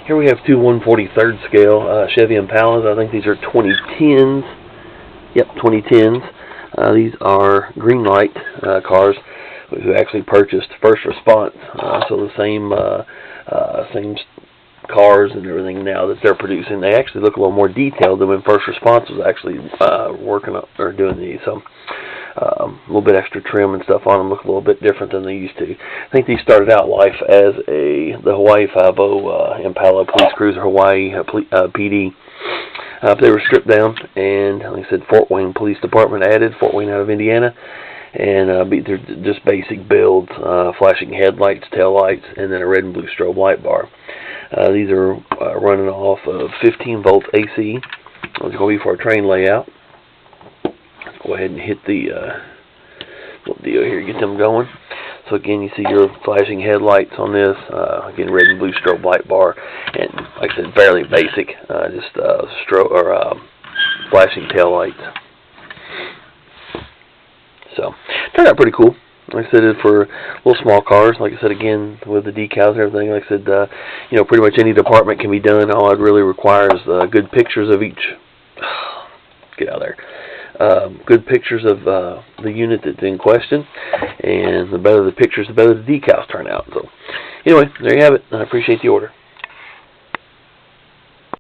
Here we have two 1/43rd scale Chevy Impalas. I think these are 2010s. Yep, 2010s. These are green light cars who actually purchased first response. So the same cars and everything now that they're producing, they actually look a little more detailed than when first response was actually working up or doing these. So a little bit extra trim and stuff on them, look a little bit different than they used to. I think these started out life as the Hawaii 5.0 Impala Police Cruiser Hawaii PD. They were stripped down, and like I said, Fort Wayne Police Department added, Fort Wayne out of Indiana, and they're just basic builds, flashing headlights, tail lights, and then a red and blue strobe light bar. These are running off of 15 volt AC. It's going to be for a train layout. Let's go ahead and hit the little deal here, get them going. So again, you see your flashing headlights on this. Again, red and blue strobe light bar, and like I said, fairly basic, just strobe or flashing tail lights. So turned out pretty cool. Like I said, for little small cars, like I said again, with the decals and everything, like I said, you know, pretty much any department can be done. All I'd really require is good pictures of each. Get out of there. Good pictures of the unit that's in question, and the better the pictures, the better the decals turn out. So, anyway, there you have it. I appreciate the order.